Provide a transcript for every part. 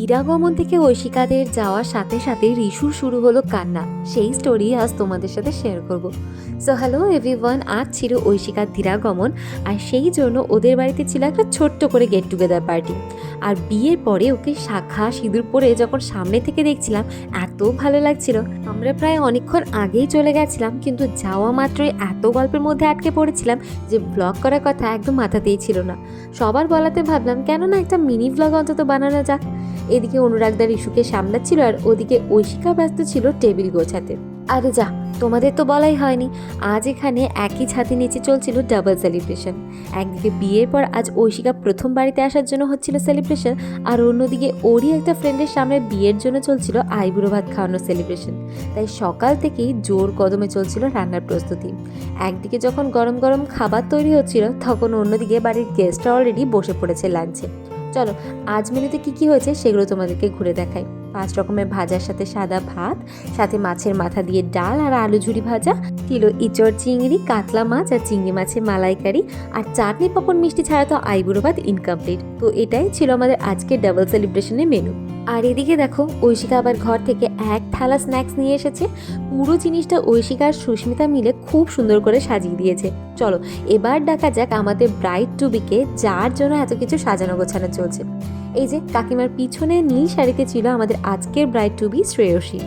দিরাগমন থেকে ঐশিকাদের যাওয়ার সাথে সাথে রিশুর শুরু হলো কান্না। সেই স্টোরি আজ তোমাদের সাথে শেয়ার করব। সো হ্যালো এভরিওয়ান, আজ ছিল ঐশিকার দিরাগমন, আর সেই জন্য ওদের বাড়িতে ছিল একটা ছোট্ট করে গেট টুগেদার পার্টি। আর বিয়ের পরে ওকে শাখা সিঁদুর পরে যখন সামনে থেকে দেখছিলাম এত ভালো লাগছিল। আমরা প্রায় অনেকক্ষণ আগেই চলে গেছিলাম, কিন্তু যাওয়া মাত্রই এত গল্পের মধ্যে আটকে পড়েছিলাম যে ব্লগ করার কথা একদম মাথাতেই ছিল না। সবার বলাতে ভাবলাম কেন না একটা মিনি ব্লগ অন্তত বানানো যাক। এদিকে অনুরাগদা রিশুকে সামলাচ্ছিল, আর ওদিকে ঐশিকা ব্যস্ত ছিল টেবিল গোছাতে। আরে যা, তোমাদের তো বলাই হয়নি, আজ এখানে একই ছাদের নিচে চলছিল ডাবল সেলিব্রেশন। একদিকে বিয়ের পর আজ ঐশিকা প্রথম বাড়িতে আসার জন্য হচ্ছিল সেলিব্রেশন, আর অন্যদিকে ওরই একটা ফ্রেন্ডের সামনে বিয়ের জন্য চলছিল আইবুড়ো ভাত খাওয়ানোর সেলিব্রেশন। তাই সকাল থেকেই জোর কদমে চলছিল রান্নার প্রস্তুতি। একদিকে যখন গরম গরম খাবার তৈরি হচ্ছিল, তখন অন্যদিকে বাড়ির গেস্টরা অলরেডি বসে পড়েছে লাঞ্চে। চলো আজ মেনুতে কী হয়েছে সেগুলো তোমাদেরকে ঘুরে দেখাই। 5 রকমের ভাজার সাথে সাদা ভাত, সাথে মাছের মাথা দিয়ে ডাল আর আলু ঝুরি ভাজা, ছিল ইঁচড় চিংড়ি, কাতলা মাছ আর চিংড়ি মাছের মালাইকারি, আর চাটনি পাঁপড় মিষ্টি ছাড়া তো আইবুড়ো ভাত ইনকমপ্লিট। তো এটাই ছিল আমাদের আজকের ডাবল সেলিব্রেশনের মেনু। আর এদিকে দেখো, ঐশিকা আবার ঘর থেকে এক থালা স্ন্যাক্স নিয়ে এসেছে। পুরো জিনিসটা ঐশিকা আর সুস্মিতা মিলে খুব সুন্দর করে সাজিয়ে দিয়েছে। চলো এবার ডাকা যাক আমাদের ব্রাইড টু বিকে, যার জন্য এত কিছু সাজানো গোছানো চলছে। এই যে কাকিমার পিছনে নীল শাড়িতে ছিল আমাদের আজকের ব্রাইড টু বি শ্রেয়সী।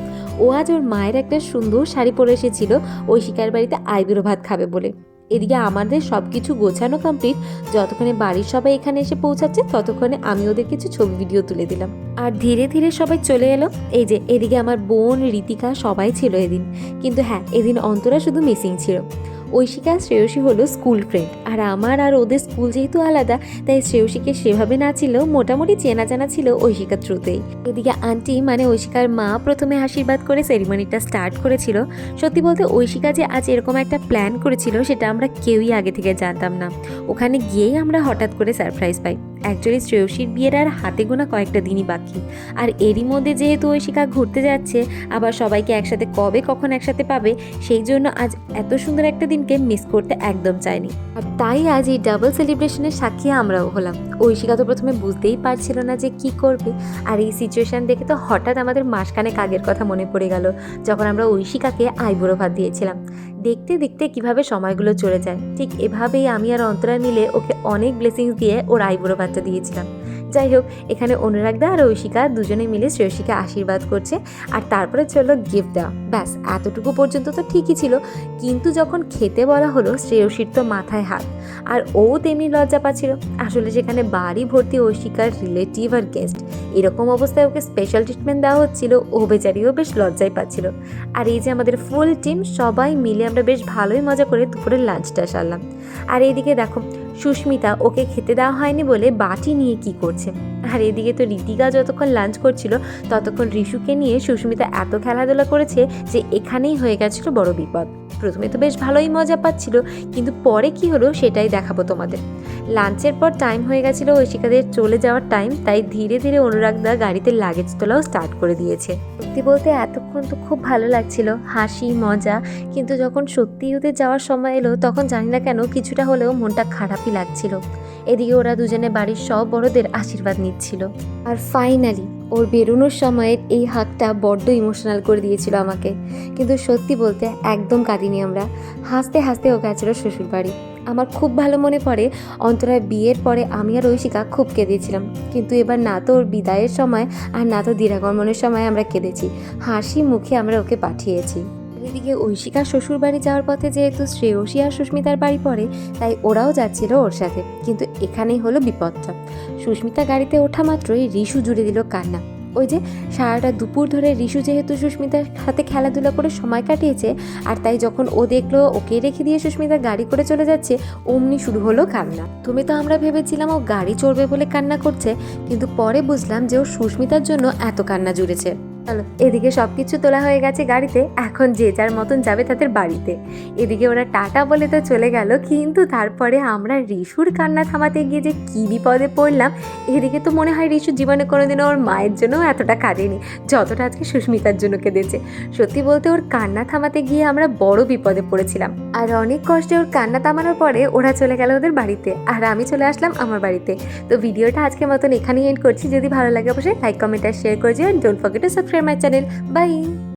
ও আজ ওর মায়ের একটা সুন্দর শাড়ি পরে এসেছিল ঐশিকার বাড়িতে আইবুড়ো ভাত খাবে বলে। এদিকে আমাদের সব কিছু গোছানো কমপ্লিট। যতক্ষণে বাড়ির সবাই এখানে এসে পৌঁছাচ্ছে ততক্ষণে আমি ওদের কিছু ছবি ভিডিও তুলে দিলাম, আর ধীরে ধীরে সবাই চলে এলো। এই যে এদিকে আমার বোন, ঋতিকা সবাই ছিল এদিন। কিন্তু হ্যাঁ, এদিন অন্তরা শুধু মিসিং ছিল। ঐশিকা শ্রেয়সী হলো স্কুল ফ্রেন্ড, আর আমার আর ওদের স্কুল যেহেতু আলাদা, তাই শ্রেয়সীকে সেভাবে না ছিল, মোটামুটি চেনা জানা ছিল ঐশিকার থ্রুতেই। এদিকে আন্টি মানে ঐশিকার মা প্রথমে আশীর্বাদ করে সেরিমনিটা স্টার্ট করেছিল। সত্যি বলতে ঐশিকা যে আজ এরকম একটা প্ল্যান করেছিল সেটা আমরা কেউই আগে থেকে জানতাম না। ওখানে গিয়েই আমরা হঠাৎ করে সারপ্রাইজ পাই। অ্যাকচুয়ালি শ্রেয়সীর বিয়ের আর হাতে গোনা কয়েকটা দিনই বাকি, আর এরই মধ্যে যেহেতু ঐশিকা ঘুরতে যাচ্ছে, আবার সবাইকে একসাথে কখন একসাথে পাবে, সেই জন্য আজ এত সুন্দর একটা দিনকে মিস করতে একদম চাইনি। আর তাই আজ এই ডাবল সেলিব্রেশনের সাক্ষী আমরাও হলাম। ঐশিকা তো প্রথমে বুঝতেই পারছিল না যে কি করবে, আর এই সিচুয়েশান দেখে তো হঠাৎ আমাদের মাসখানেক আগের কথা মনে পড়ে গেল, যখন আমরা ঐশিকাকে আইবুড়ো ভাত দিয়েছিলাম। দেখতে দেখতে কিভাবে সময়গুলো চলে যায়, ঠিক এভাবেই আমি আর অন্তরা মিলে ওকে অনেক ব্লেসিংস দিয়ে ওর আইবুড়ো ভাতটা দিয়েছিলাম। যাই হোক, এখানে অনুরাগদা আর ঐশিকা দুজনে মিলে শ্রেয়সীকে আশীর্বাদ করছে, আর তারপরে চললো গিফট দেওয়া। ব্যাস এতটুকু পর্যন্ত তো ঠিকই ছিল, কিন্তু যখন খেতে বলা হলো ঐশীর তো মাথায় হাত, আর ও তেমনি লজ্জা পাচ্ছিল। আসলে সেখানে বাড়ি ভর্তি ঐশিকার রিলেটিভ আর গেস্ট, এরকম অবস্থায় ওকে স্পেশাল ট্রিটমেন্ট দেওয়া হচ্ছিল। ও বেচারিও বেশ লজ্জায় পাচ্ছিল। আর এই যে আমাদের ফুল টিম সবাই মিলে আমরা বেশ ভালোই মজা করে দুপুরের লাঞ্চটা সারলাম। আর এইদিকে দেখো, সুস্মিতা ওকে খেতে দেওয়া হয়নি বলে বাটি নিয়ে কি করছে। আর এদিকে তো ঋতিকা যতক্ষণ লাঞ্চ করছিল ততক্ষণ রিশুকে নিয়ে সুস্মিতা এত খেলাধুলা করেছে যে এখানেই হয়ে গেছিলো বড় বিপদ। প্রথমে তো বেশ ভালোই মজা পাচ্ছিল, কিন্তু পরে কি হলো সেটাই দেখাবো তোমাদের। লাঞ্চের পর টাইম হয়ে গেছিলো ঐশিকাদের চলে যাওয়ার টাইম, তাই ধীরে ধীরে অনুরাগদা গাড়িতে লাগেজ তোলাও স্টার্ট করে দিয়েছে। সত্যি বলতে এতক্ষণ তো খুব ভালো লাগছিল, হাসি মজা, কিন্তু যখন সত্যি ওদের যাওয়ার সময় এলো তখন জানি না কেন কিছুটা হলেও মনটা খারাপই লাগছিল। এদিকে ওরা দুজনে বাড়ির সব বড়দের আশীর্বাদ নিচ্ছিল। আর ফাইনালি ওর বেরোনোর সময়ের এই হাতটা বড্ড ইমোশনাল করে দিয়েছিল আমাকে, কিন্তু সত্যি বলতে একদম কাঁদিনি আমরা। হাসতে হাসতে ও গেছিলো শ্বশুর বাড়ি। আমার খুব ভালো মনে পড়ে অন্তরার বিয়ের পরে আমি আর ঐশিকা খুব কেঁদেছিলাম, কিন্তু এবার না তো ওর বিদায়ের সময় আর না তো দিরাগমনের সময় আমরা কেঁদেছি, হাসি মুখে আমরা ওকে পাঠিয়েছি। এদিকে ঐশিকা শ্বশুর বাড়ি যাওয়ার পথে যেহেতু শ্রেয়সী আর সুস্মিতার বাড়ি পড়ে, তাই ওরাও যাচ্ছিল ওর সাথে। কিন্তু এখানেই হলো বিপদটা। সুস্মিতা গাড়িতে ওঠা মাত্রই রিশু জুড়ে দিল কান্না। ওই যে সারাটা দুপুর ধরে রিশু যেহেতু সুস্মিতার সাথে খেলাধুলা করে সময় কাটিয়েছে, আর তাই যখন ও দেখলো ওকে রেখে দিয়ে সুস্মিতা গাড়ি করে চলে যাচ্ছে, অমনি শুরু হলো কান্না। তুমি তো আমরা ভেবেছিলাম ও গাড়ি চড়বে বলে কান্না করছে, কিন্তু পরে বুঝলাম যে ও সুস্মিতার জন্য এত কান্না জুড়েছে। চলো, এদিকে সব কিছু তোলা হয়ে গেছে গাড়িতে, এখন যে যার মতন যাবে তাদের বাড়িতে। এদিকে ওরা টাটা বলে তো চলে গেল, কিন্তু তারপরে আমরা রিশুর কান্না থামাতে গিয়ে যে কী বিপদে পড়লাম। এদিকে তো মনে হয় রিশু জীবনে কোনোদিনও ওর মায়ের জন্য এতটা কাঁদেনি যতটা আজকে সুস্মিতার জন্য কেঁদেছে। সত্যি বলতে ওর কান্না থামাতে গিয়ে আমরা বড় বিপদে পড়েছিলাম। আর অনেক কষ্টে ওর কান্না থামানোর পরে ওরা চলে গেল ওদের বাড়িতে, আর আমি চলে আসলাম আমার বাড়িতে। তো ভিডিওটা আজকের মতন এখানেই এন্ড করছি। যদি ভালো লাগে অবশ্যই লাইক, কমেন্ট আর শেয়ার করে দিও। Don't forget to subscribe my channel. By.